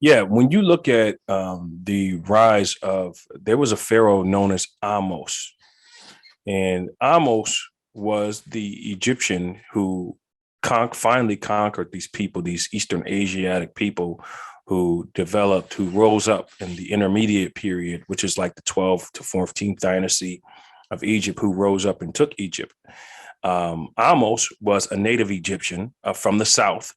Yeah, when you look at the rise of, there was a pharaoh known as Amos, and Amos was the Egyptian who finally conquered these people, these Eastern Asiatic people who rose up in the intermediate period, which is like the 12th to 14th dynasty of Egypt, who rose up and took Egypt. Amos was a native Egyptian from the south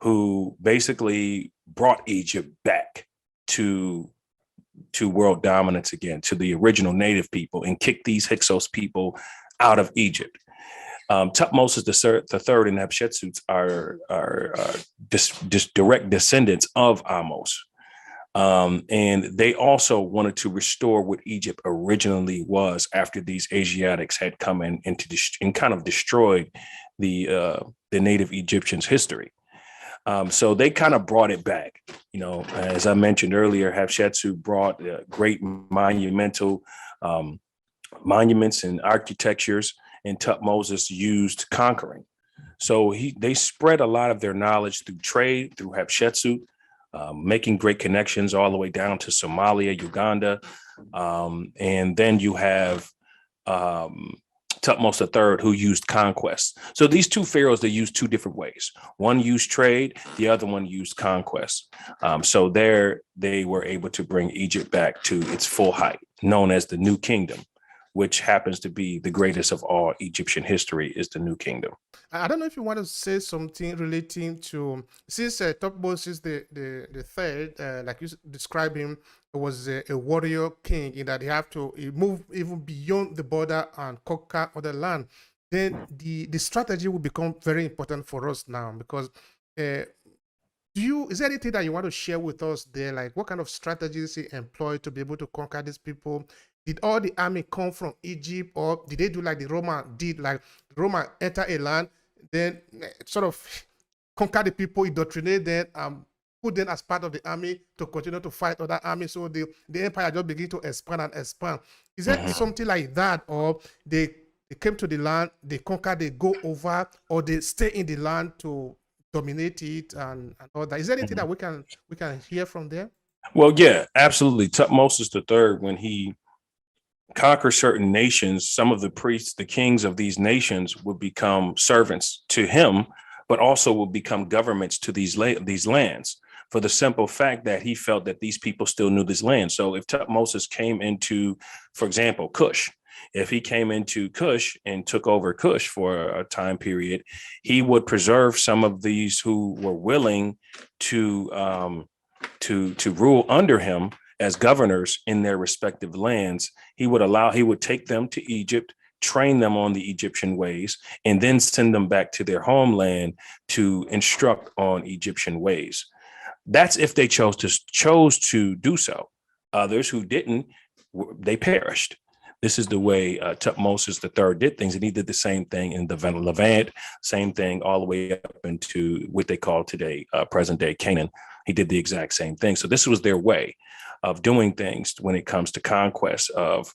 who basically brought Egypt back to world dominance again, to the original native people, and kicked these Hyksos people out of Egypt. Tutmosis the third and Hatshepsut are direct descendants of Amos. And they also wanted to restore what Egypt originally was after these Asiatics had come in and kind of destroyed the native Egyptians' history. So they kind of brought it back. As I mentioned earlier, Hatshepsut brought great monumental monuments and architectures, and Tutmosis used conquering. So they spread a lot of their knowledge through trade, through Hatshepsut, making great connections all the way down to Somalia, Uganda. And then you have Tutmosis III, who used conquest. So these two pharaohs, they used two different ways. One used trade, the other one used conquest. So they were able to bring Egypt back to its full height, known as the New Kingdom, which happens to be the greatest of all Egyptian history, is the New Kingdom. I don't know if you want to say something relating to, since Tutmosis the third, like you described him, was a warrior king in that he move even beyond the border and conquer other land. Then the strategy will become very important for us now, because is there anything that you want to share with us there? Like, what kind of strategies he employed to be able to conquer these people? Did all the army come from Egypt, or did they do like the Roman did? Like, the Roman enter a land, then sort of conquer the people, indoctrinate them, put them as part of the army to continue to fight other armies. So the empire just begin to expand and expand. Is there something like that, or they came to the land, they conquer, they go over, or they stay in the land to dominate it and all that? Is there anything that we can hear from there? Well, yeah, absolutely. Tutmosis III, when he conquer certain nations, some of the priests, the kings of these nations, would become servants to him, but also would become governments to these lands, for the simple fact that he felt that these people still knew this land. So if Tutmosis came into, for example, Kush, if he came into Kush and took over Kush for a time period, he would preserve some of these who were willing to rule under him as governors in their respective lands. He would take them to Egypt, train them on the Egyptian ways, and then send them back to their homeland to instruct on Egyptian ways. That's if they chose to do so. Others who didn't, they perished. This is the way Tutmosis III did things, and he did the same thing in the Levant, same thing all the way up into what they call today present-day Canaan. He did the exact same thing. So this was their way of doing things when it comes to conquest of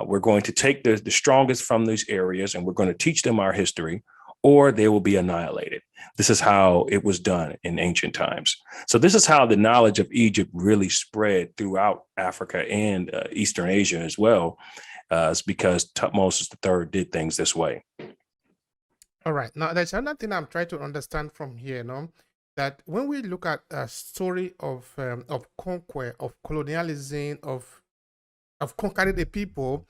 we're going to take the strongest from these areas and we're going to teach them our history, or they will be annihilated. This is how it was done in ancient times. So this is how the knowledge of Egypt really spread throughout Africa and Eastern Asia as well. It's because Tutmosis III did things this way. All right. Now, there's another thing I'm trying to understand from here, that when we look at a story of conquest, of colonialism, of conquering the people,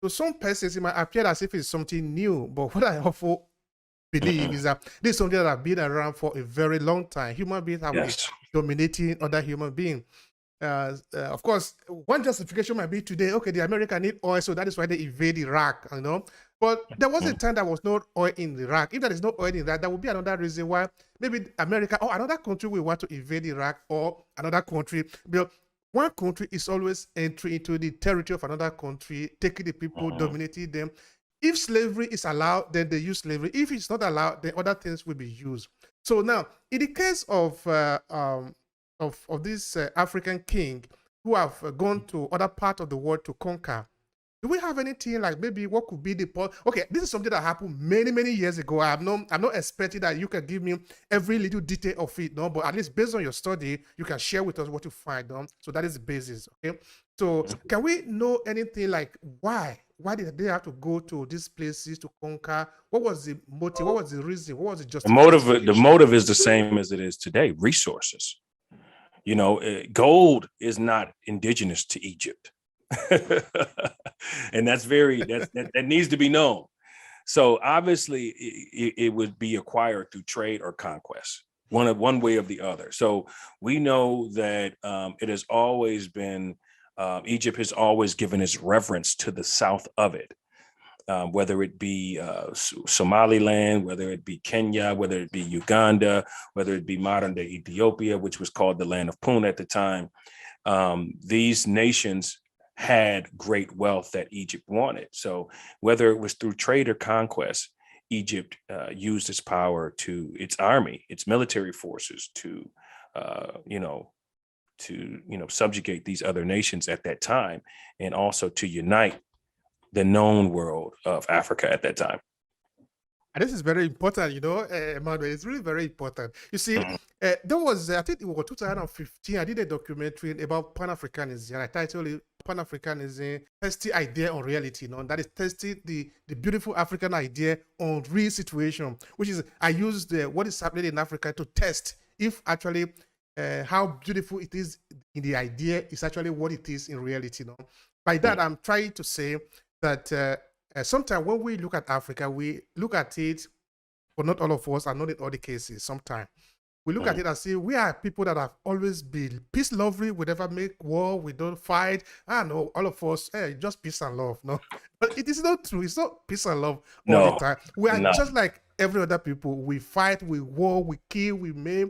to some persons it might appear as if it's something new. But what I often believe is that this is something that has been around for a very long time. Human beings have been dominating other human beings. Of course, one justification might be today, okay, the Americans need oil, so that is why they invade Iraq, But there was a time there was no oil in Iraq. If there is no oil in Iraq, that would be another reason why maybe America or another country will want to invade Iraq, or another country. But one country is always entering into the territory of another country, taking the people, dominating them. If slavery is allowed, then they use slavery. If it's not allowed, then other things will be used. So now, in the case of this African king who have gone to other parts of the world to conquer, Do we have anything like maybe what could be the point? Okay, this is something that happened many years ago. I'm not expecting that you can give me every little detail of it, no, but at least based on your study, you can share with us what you find, no? So that is the basis, okay? So can we know anything like why? Why did they have to go to these places to conquer? What was the motive? What was the reason? What was the justification? The motive is the same as it is today: resources. Gold is not indigenous to Egypt. And that needs to be known. So obviously it would be acquired through trade or conquest, one way or the other. So we know that it has always been, Egypt has always given its reverence to the south of it, whether it be Somaliland, whether it be Kenya, whether it be Uganda, whether it be modern day Ethiopia, which was called the land of Pun at the time. These nations had great wealth that Egypt wanted. So whether it was through trade or conquest, Egypt used its power to its army, its military forces to, subjugate these other nations at that time, and also to unite the known world of Africa at that time. And this is very important, Emmanuel. It's really very important. You see, there was, I think it was 2015, I did a documentary about Pan-Africanism, and I titled it Pan-Africanism, Testing Idea on Reality. That is testing the beautiful African idea on real situation, which is, I used what is happening in Africa to test if actually how beautiful it is in the idea is actually what it is in reality. By that, I'm trying to say that sometimes when we look at Africa, we look at it, but not all of us, and not in all the cases. Sometimes we look at it and say, we are people that have always been peace lovely. We never make war. We don't fight. I know all of us, just peace and love. No, but it is not true. It's not peace and love all the time. We are just like every other people. We fight, we war, we kill, we maim.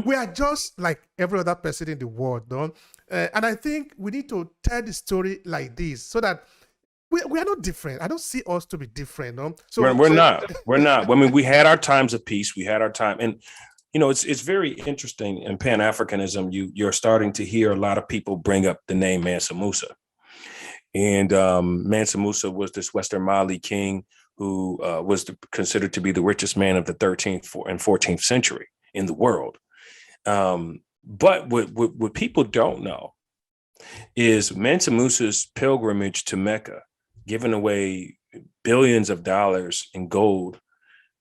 We are just like every other person in the world. No? And I think we need to tell the story like this so that we are not different. I don't see us to be different. No? So we're not. We're not. I mean, we had our times of peace. We had our time. And, it's very interesting in Pan-Africanism. You're starting to hear a lot of people bring up the name Mansa Musa. And Mansa Musa was this Western Mali king who was considered to be the richest man of the 13th and 14th century in the world. But what people don't know is Mansa Musa's pilgrimage to Mecca, giving away billions of dollars in gold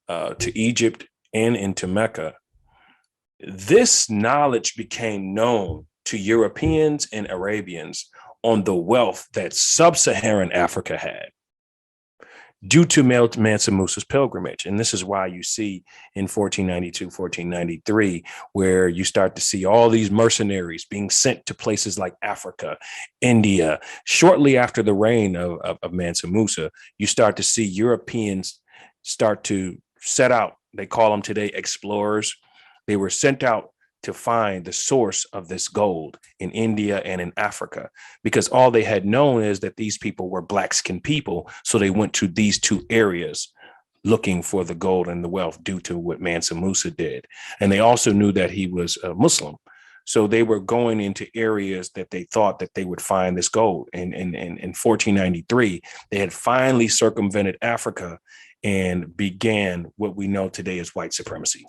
to Egypt and into Mecca. This knowledge became known to Europeans and Arabians on the wealth that sub-Saharan Africa had due to Mansa Musa's pilgrimage. And this is why you see in 1492, 1493, where you start to see all these mercenaries being sent to places like Africa, India. Shortly after the reign of Mansa Musa, you start to see Europeans start to set out. They call them today explorers. They were sent out to find the source of this gold in India and in Africa, because all they had known is that these people were black-skinned people. So they went to these two areas looking for the gold and the wealth due to what Mansa Musa did. And they also knew that he was a Muslim. So they were going into areas that they thought that they would find this gold. And in 1493, they had finally circumvented Africa and began what we know today as white supremacy.